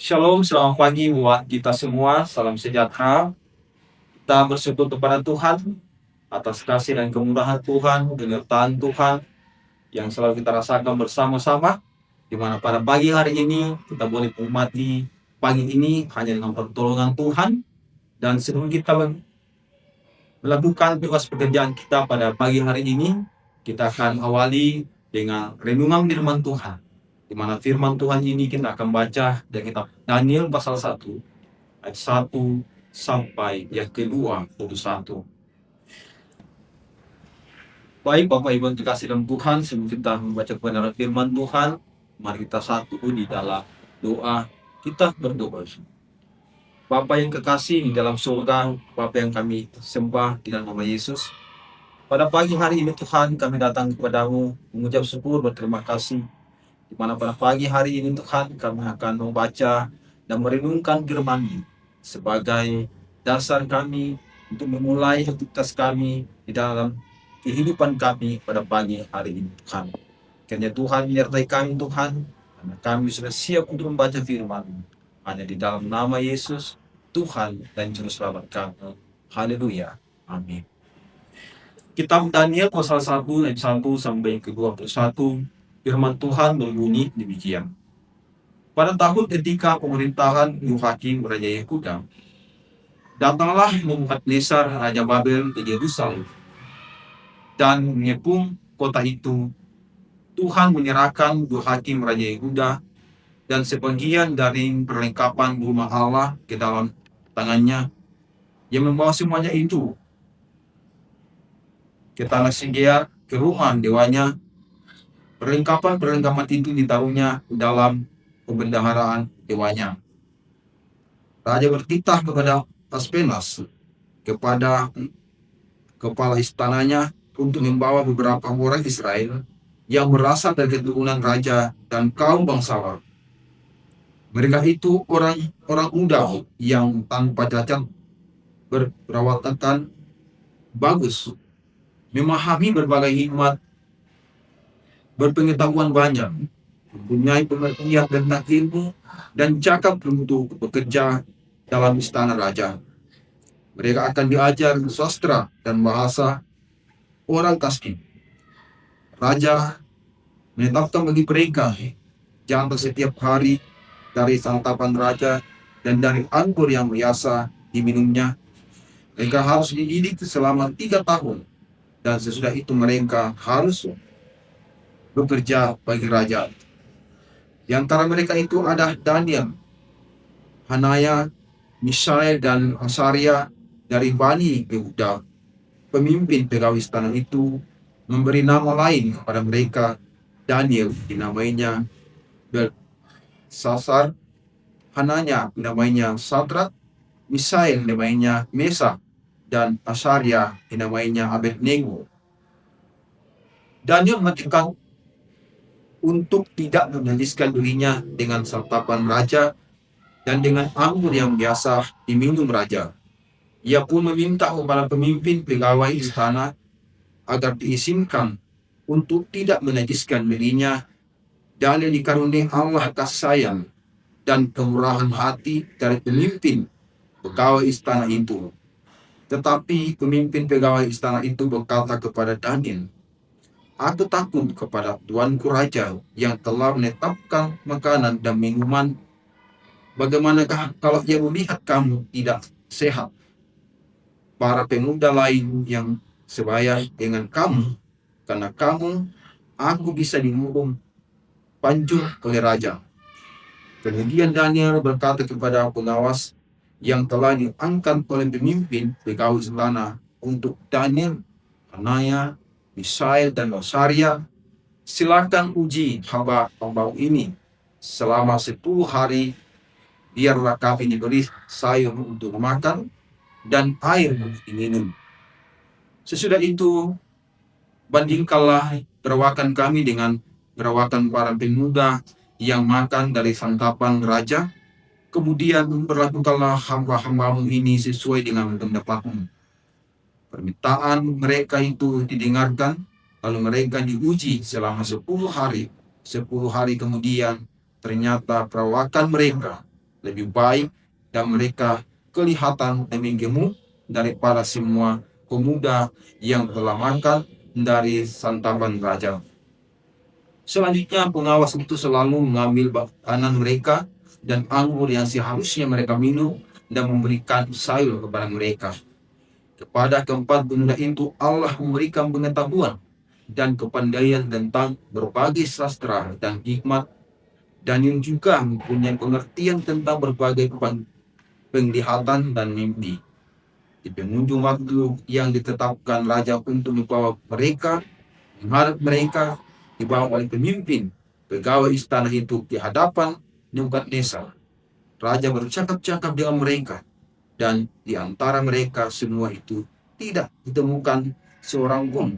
Shalom, selamat pagi buat kita semua. Salam sejahtera. Kita bersyukur kepada Tuhan atas kasih dan kemurahan Tuhan, penyertaan Tuhan yang selalu kita rasakan bersama-sama. Di mana pada pagi hari ini kita boleh menikmati pagi ini hanya dengan pertolongan Tuhan. Dan sebelum kita melakukan tugas pekerjaan kita pada pagi hari ini, kita akan awali dengan renungan firman Tuhan. Di mana firman Tuhan ini kita akan baca dari kitab Daniel pasal 1 ayat 1 sampai yang ke-21. Baik Bapak Ibu yang dikasih dalam Tuhan, sebelum kita membaca kebenaran firman Tuhan, mari kita satu di dalam doa. Kita berdoa. Bapa yang kekasih di dalam surga, Bapa yang kami sembah di dalam nama Yesus. Pada pagi hari ini Tuhan, kami datang kepadamu mengucap syukur berterima kasih. Di mana pada pagi hari ini Tuhan, kami akan membaca dan merenungkan firman-Mu sebagai dasar kami untuk memulai aktivitas kami di dalam kehidupan kami pada pagi hari ini Tuhan. Kiranya Tuhan menyertai kami Tuhan, karena kami sudah siap untuk membaca firman-Mu. Hanya di dalam nama Yesus, Tuhan dan Juru Selamat kami. Haleluya. Amin. Kitab Daniel pasal 1 ayat 1 sampai ke-21, firman Tuhan berbunyi demikian. Pada tahun ketika pemerintahan Yehoiakim Raja Yehuda, datanglah Nebukadnezar Raja Babel ke Yerusalem dan mengepung kota itu. Tuhan menyerahkan Yehoiakim Raja Yehuda dan sebagian dari perlengkapan rumah Allah ke dalam tangannya, yang membawa semuanya itu ke tanah Sigear, ke rumah dewanya. Perlengkapan itu ditaruhnya dalam pembendaharaan dewanya. Raja bertitah kepada Aspenas, kepada kepala istananya, untuk membawa beberapa orang Israel yang berasal dari keturunan raja dan kaum bangsawan. Mereka itu orang muda yang tanpa cacat, berperawatan bagus, memahami berbagai hikmat, berpengetahuan banyak, mempunyai pengertian tentang ilmu, dan cakap untuk bekerja dalam istana raja. Mereka akan diajar sastra dan bahasa orang Kasdim. Raja menetapkan bagi mereka jatah setiap hari dari santapan raja dan dari anggur yang biasa diminumnya. Mereka harus dididik selama 3 tahun, dan sesudah itu mereka harus bekerja bagi raja. Di antara mereka itu ada Daniel, Hanaya, Misael, dan Asaria dari Bani Yehuda. Pemimpin pegawai istana itu memberi nama lain kepada mereka. Daniel dinamainya Belsasar, Hananya dinamainya Sadrak, Misael dinamainya Mesa, dan Asaria dinamainya Abednego. Daniel menekan untuk tidak menajiskan dirinya dengan santapan raja dan dengan anggur yang biasa diminum raja. Ia pun meminta kepada pemimpin pegawai istana agar diizinkan untuk tidak menajiskan dirinya. Daniel dikaruniai Allah kasih sayang dan kemurahan hati dari pemimpin pegawai istana itu. Tetapi pemimpin pegawai istana itu berkata kepada Daniel, "Aku takut kepada tuanku raja yang telah menetapkan makanan dan minuman. Bagaimanakah kalau ia melihat kamu tidak sehat? Para pemuda lain yang sebaya dengan kamu, karena kamu, aku bisa dihukum panjur oleh raja." Kemudian Daniel berkata kepada pengawas yang telah diangkat oleh pemimpin pegawai istana untuk Daniel, Hanaya, Misael, dan Asaria, "Silakan uji hamba-hambamu ini selama 10 hari. Biarlah kami diberi sayur untuk makan dan air untuk diminum. Sesudah itu, bandingkanlah perawakan kami dengan perawakan para pemuda yang makan dari santapan raja. Kemudian perlakukanlah hamba-hambamu ini sesuai dengan pendapatmu." Permintaan mereka itu didengarkan, lalu mereka diuji selama 10 hari. 10 hari kemudian, ternyata perawakan mereka lebih baik, dan mereka kelihatan lebih gemuk daripada semua pemuda yang telah makan dari santapan raja. Selanjutnya, pengawas itu selalu mengambil makanan mereka dan anggur yang seharusnya mereka minum dan memberikan sayur kepada mereka. Kepada keempat pemuda itu Allah memberikan pengetahuan dan kepandaian tentang berbagai sastra dan hikmat, dan yang juga mempunyai pengertian tentang berbagai penglihatan dan mimpi. Di penghujung waktu yang ditetapkan raja untuk membawa mereka, menghadap mereka, dibawa oleh pemimpin pegawai istana itu di hadapan Nebukadnezar. Raja bercakap-cakap dengan mereka, dan di antara mereka semua itu tidak ditemukan seorang pun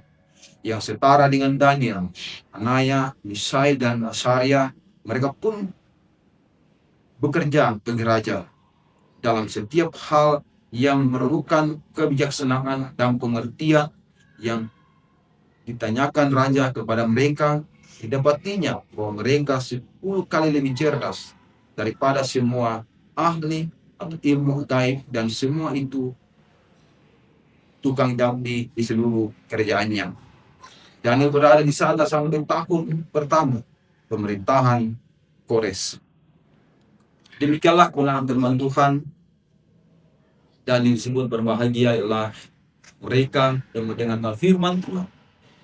yang setara dengan Daniel, Hanaya, Misael, dan Asaria. Mereka pun bekerja bagi raja dalam setiap hal yang memerlukan kebijaksanaan dan pengertian yang ditanyakan raja kepada mereka. Didapatinya bahwa mereka 10 kali lebih cerdas daripada semua ahli atau ilmu gaib, dan semua itu tukang damdi di seluruh kerjaannya. Daniel berada di sana sampai tahun pertama pemerintahan Kores. Demikianlah kemenangan firman Tuhan, dan disebut berbahagia ialah mereka yang mendengarkan firman Tuhan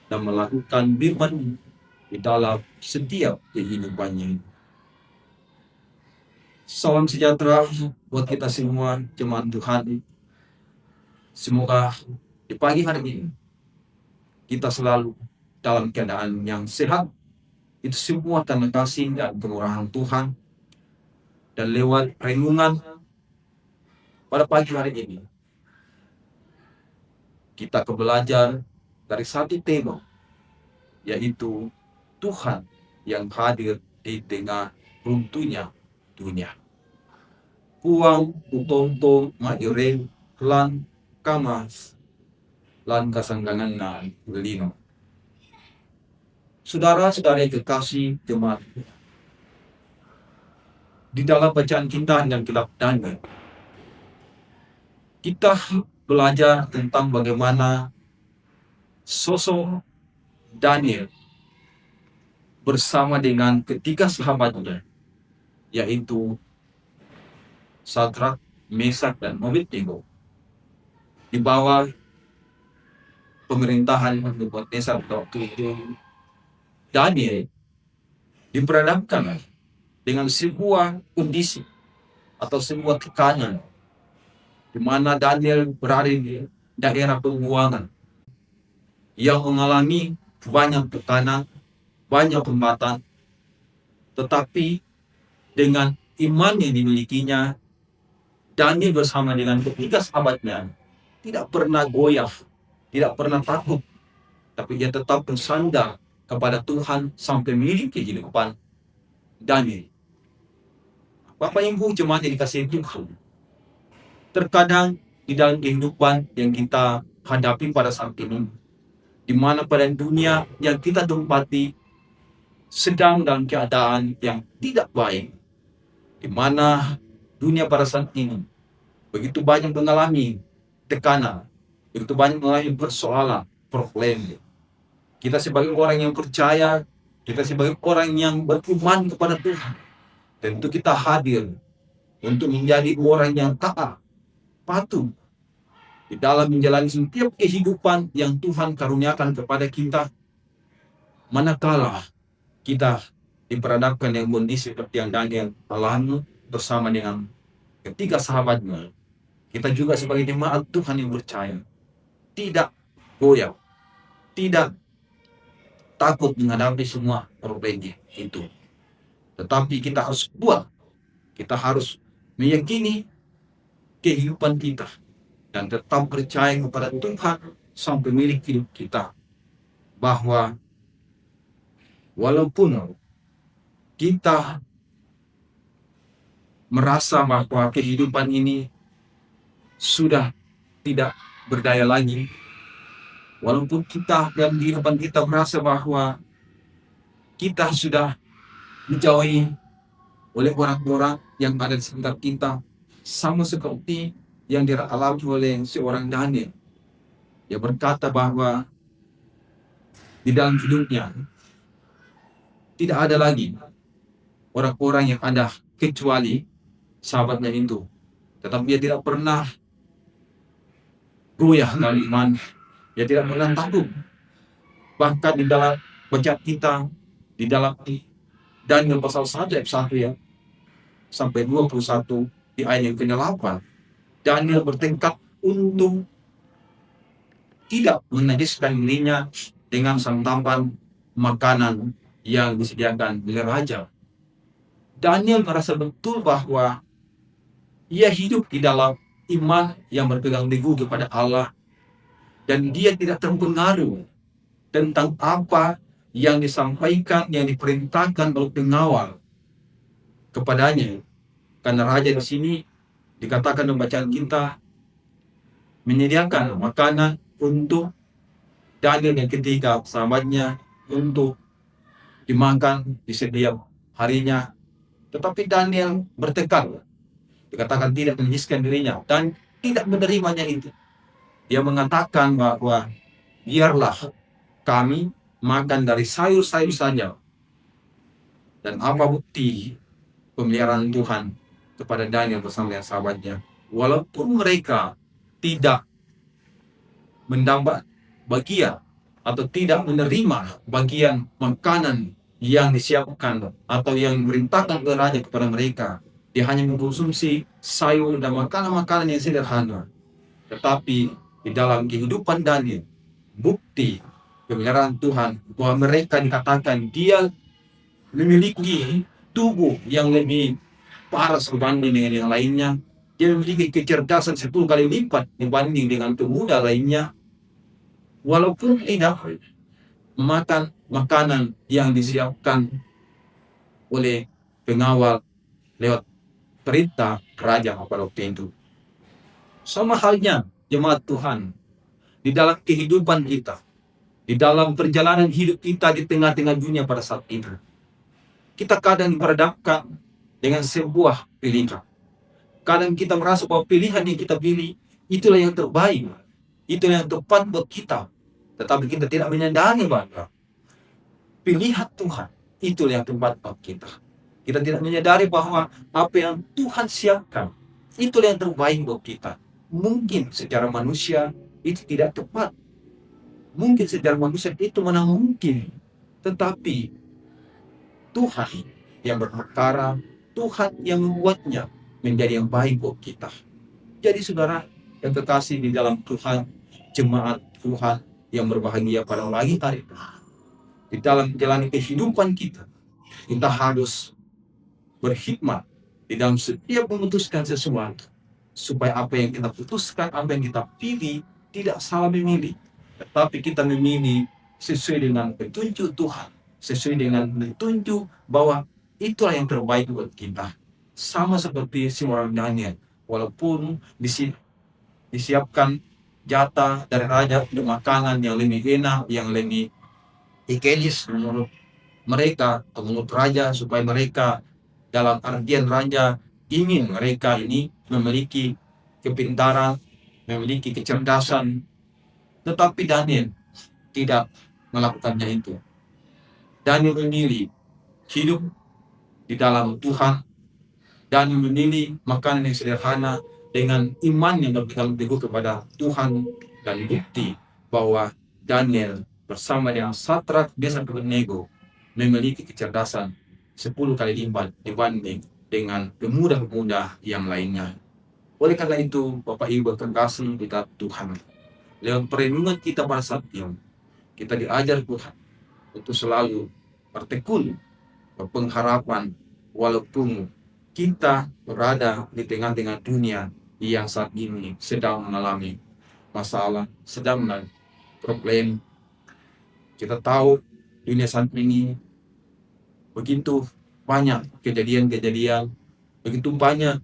dan melakukan firman di dalam setiap kehidupannya. Salam sejahtera buat kita semua, jemaat Tuhan. Semoga di pagi hari ini kita selalu dalam keadaan yang sehat. Itu semua karena kasih dan kemurahan Tuhan. Dan lewat renungan pada pagi hari ini, kita belajar dari satu tema, yaitu Tuhan yang hadir di tengah runtuhnya dunia. Kuang utong-tong maire lan kamas lan kasanggangan na lino. Saudara-saudara kekasih jemaat, di dalam bacaan kita yang kitab Daniel, kita belajar tentang bagaimana sosok Daniel bersama dengan ketiga sahabatnya, yaitu Sadrak, Mesak, dan Abednego, di bawah pemerintahan Nebukadnezar waktu itu. Daniel diperhadapkan dengan sebuah kondisi atau sebuah tekanan, di mana Daniel berada di daerah pembuangan yang mengalami banyak tekanan, banyak hambatan, tetapi dengan iman yang dimilikinya, Daniel bersama dengan ketiga sahabatnya tidak pernah goyah, tidak pernah takut, tapi dia tetap bersandar kepada Tuhan sampai milik kehidupan Daniel. Bapak Ibu jemaat yang dikasihi Tuhan, terkadang di dalam kehidupan yang kita hadapi pada saat ini, di mana pada dunia yang kita tempati sedang dalam keadaan yang tidak baik, di mana dunia pada saat ini begitu banyak mengalami tekanan, begitu banyak mengalami persoalan, problem. Kita sebagai orang yang percaya, kita sebagai orang yang beriman kepada Tuhan, tentu kita hadir untuk menjadi orang yang taat, patuh di dalam menjalani setiap kehidupan yang Tuhan karuniakan kepada kita. Manakala kita diperhadapkan dengan kondisi seperti yang Daniel alami bersama dengan ketiga sahabatnya, kita juga sebagai jemaat Tuhan yang percaya tidak goyah, tidak takut menghadapi semua problem itu. Tetapi kita harus kuat, kita harus meyakini kehidupan kita dan tetap percaya kepada Tuhan sampai milik hidup kita, bahwa walaupun kita merasa bahwa kehidupan ini sudah tidak berdaya lagi, walaupun kita dalam kehidupan kita merasa bahwa kita sudah menjauhi oleh orang-orang yang ada di sekitar kita, sama seperti yang dialami oleh seorang Daniel. Dia berkata bahwa di dalam hidupnya tidak ada lagi orang-orang yang ada kecuali sahabatnya itu. Tetapi dia tidak pernah goyah dari iman. Dia tidak pernah takut. Bahkan di dalam bacaan kita, di dalam Daniel pasal 1 ayat 1 ya, sampai 21 di ayat yang ke-8, Daniel bertekad untuk tidak menajiskan dirinya dengan santapan makanan yang disediakan oleh raja. Daniel merasa betul bahwa ia hidup di dalam iman yang berpegang teguh kepada Allah, dan dia tidak terpengaruh tentang apa yang disampaikan, yang diperintahkan oleh pengawal kepadanya. Karena raja di sini dikatakan dalam bacaan kita menyediakan makanan untuk Daniel yang ketiga sahabatnya untuk dimakan di setiap harinya. Tetapi Daniel bertekad, dikatakan tidak menajiskan dirinya dan tidak menerimanya itu. Dia mengatakan bahwa biarlah kami makan dari sayur-sayur saja. Dan apa bukti pemeliharaan Tuhan kepada Daniel bersama dengan sahabatnya? Walaupun mereka tidak mendapat bagian atau tidak menerima bagian makanan yang disiapkan atau yang diperintahkan oleh raja kepada mereka, dia hanya mengkonsumsi sayur dan makanan-makanan yang sederhana. Tetapi di dalam kehidupan Daniel, bukti pemeliharaan Tuhan bahwa mereka dikatakan dia memiliki tubuh yang lebih paras berbanding dengan yang lainnya. Dia memiliki kecerdasan 10 kali lipat dibanding dengan pemuda lainnya. Walaupun tidak makan makanan yang disiapkan oleh pengawal lewat perintah raja pada waktu itu. Sama halnya jemaat Tuhan, di dalam kehidupan kita, di dalam perjalanan hidup kita di tengah-tengah dunia pada saat itu, kita kadang berhadapkan dengan sebuah pilihan. Kadang kita merasa bahwa pilihan yang kita pilih itulah yang terbaik, itulah yang tepat buat kita. Tetapi kita tidak menyadari bahwa pilihan Tuhan itulah yang tepat buat kita. Kita tidak menyadari bahwa apa yang Tuhan siapkan itulah yang terbaik buat kita. Mungkin secara manusia itu tidak tepat. Mungkin secara manusia itu mana mungkin. Tetapi Tuhan yang berperkara, Tuhan yang membuatnya menjadi yang baik buat kita. Jadi saudara yang terkasih di dalam Tuhan, jemaat Tuhan yang berbahagia pada pagi hari ini, di dalam menjalani kehidupan kita, kita harus berhikmat di dalam setiap memutuskan sesuatu, supaya apa yang kita putuskan, apa yang kita pilih tidak salah memilih, tetapi kita memilih sesuai dengan petunjuk Tuhan, sesuai dengan petunjuk bahwa itulah yang terbaik buat kita. Sama seperti si orang Daniel, walaupun disiapkan jatah dari raja untuk makanan yang lebih enak, yang lebih higienis menurut mereka, atau menurut raja, supaya mereka dalam artian raja ingin mereka ini memiliki kepintaran, memiliki kecerdasan. Tetapi Daniel tidak melakukannya itu. Daniel memilih hidup di dalam Tuhan, dan memilih makanan yang sederhana dengan iman yang berpegang teguh kepada Tuhan, dan bukti bahwa Daniel bersama dengan Sadrak, Mesak, dan Abednego memiliki kecerdasan 10 kali lipat dibanding dengan pemuda-pemuda yang lainnya. Oleh karena itu, Bapak Ibu terkasih di dalam Tuhan, lewat perenungan kita pada saat ini, kita diajar Tuhan untuk selalu bertekun, berpengharapan, walaupun kita berada di tengah-tengah dunia yang saat ini sedang mengalami masalah, sedang mengalami problem. Kita tahu dunia saat ini begitu banyak kejadian-kejadian, begitu banyak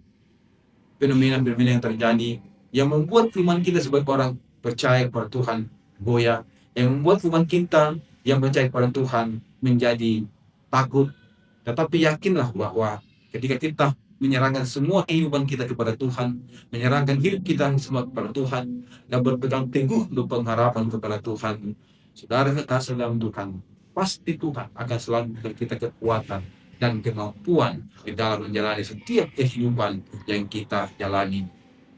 fenomena-fenomena yang terjadi yang membuat iman kita sebagai orang percaya kepada Tuhan goyah, yang membuat iman kita yang percaya kepada Tuhan menjadi takut. Tetapi yakinlah bahwa Ketika kita menyerahkan semua kehidupan kita kepada Tuhan, menyerahkan hidup kita semua kepada Tuhan, dan berpegang teguh berpengharapan kepada Tuhan, saudara kekasih dalam Tuhan, pasti Tuhan akan selalu memberi kita kekuatan dan kemampuan di dalam menjalani setiap kehidupan yang kita jalani.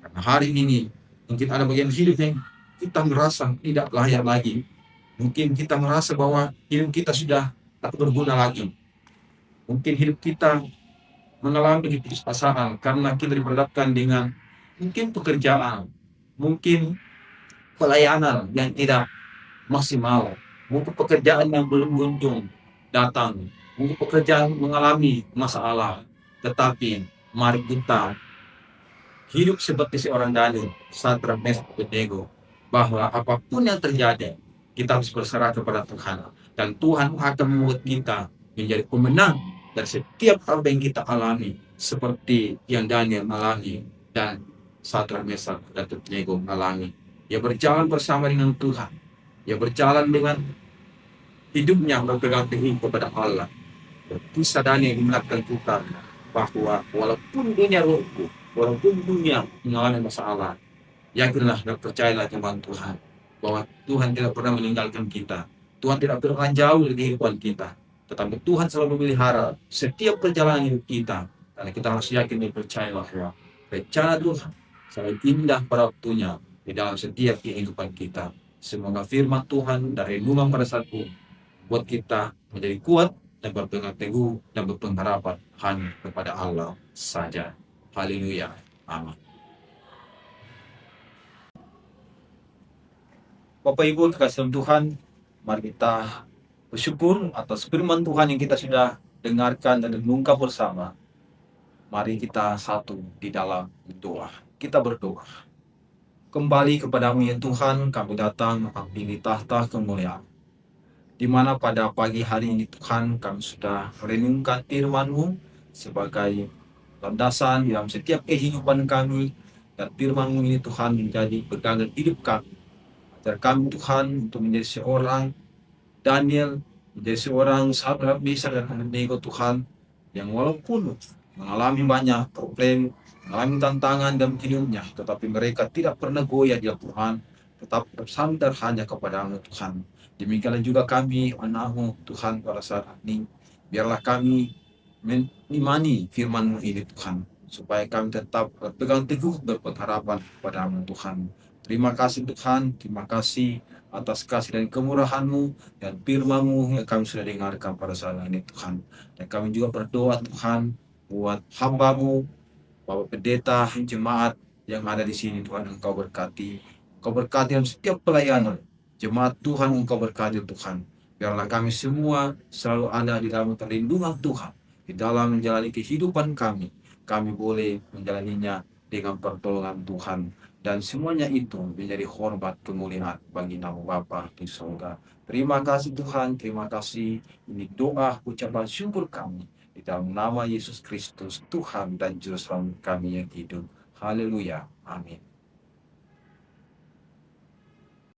Karena hari ini mungkin ada bagian hidup yang kita merasa tidak layak lagi. Mungkin kita merasa bahwa hidup kita sudah tak berguna lagi. Mungkin hidup kita mengalami keputusasaan karena kita diperhadapkan dengan mungkin pekerjaan, mungkin pelayanan yang tidak maksimal, mungkin pekerjaan yang belum kunjung datang, mungkin pekerjaan mengalami masalah. Tetapi mari kita hidup seperti seorang Daniel, Sadrak, Mesak, Abednego, bahwa apapun yang terjadi, kita harus berserah kepada Tuhan. Dan Tuhan akan membuat kita menjadi pemenang dari setiap apa yang kita alami, seperti yang Daniel alami dan Sadrak, Mesak, dan Abednego alami. Ia berjalan bersama dengan Tuhan. Ia berjalan dengan hidupnya berpegang teguh kepada Allah. Kisah Daniel mengingatkan kita bahwa walaupun dunia runtuh, walaupun dunia mengalami masalah, yakinlah dan percayalah kepada Tuhan bahwa Tuhan tidak pernah meninggalkan kita. Tuhan tidak pernah jauh dari kehidupan kita. Tetapi Tuhan selalu memelihara setiap perjalanan hidup kita. Karena kita harus yakin dan percaya bahwa rencana Tuhan selalu indah pada waktunya di dalam setiap kehidupan kita. Semoga firman Tuhan dan renungan pada saat ini buat kita menjadi kuat dan berpegang teguh dan berpengharapan hanya kepada Allah saja. Haleluya. Amin. Bapak Ibu kekasih Tuhan, mari kita bersyukur atas firman Tuhan yang kita sudah dengarkan dan renungkan bersama. Mari kita satu di dalam doa. Kita berdoa. Kembali kepadamu ya Tuhan, kami datang mengambil tahta kemuliaan. Di mana pada pagi hari ini Tuhan kami sudah merenungkan firman-Mu sebagai landasan dalam setiap kehidupan kami, dan firman-Mu ini Tuhan menjadi pegangan hidup kami. Ajar kami Tuhan untuk menjadi seorang Daniel, menjadi seorang Sadrak, Mesak, dan Abednego Tuhan, yang walaupun mengalami banyak problem, mengalami tantangan dalam hidupnya, tetapi mereka tidak pernah goyah di Tuhan, tetap bersandar hanya kepadamu Tuhan. Demikianlah juga kami, anak-Mu Tuhan, pada saat ini, biarlah kami mengimani firman-Mu ini Tuhan, supaya kami tetap berpegang teguh berpengharapan kepadamu Tuhan. Terima kasih Tuhan, terima kasih atas kasih dan kemurahan-Mu dan firman-Mu yang kami sudah dengarkan pada saat ini Tuhan. Dan kami juga berdoa Tuhan buat hamba-Mu, Bapak Pendeta, jemaat yang ada di sini Tuhan, Engkau berkati. Engkau berkati dalam setiap pelayanan. Jemaat Tuhan, Engkau berkati Tuhan. Biarlah kami semua selalu ada di dalam perlindungan Tuhan. Di dalam menjalani kehidupan kami, kami boleh menjalaninya dengan pertolongan Tuhan. Dan semuanya itu menjadi hormat kemuliaan bagi nama Bapa di surga. Terima kasih Tuhan, terima kasih. Ini doa ucapan syukur kami di dalam nama Yesus Kristus, Tuhan dan Juru Selamat kami yang hidup. Haleluya. Amin.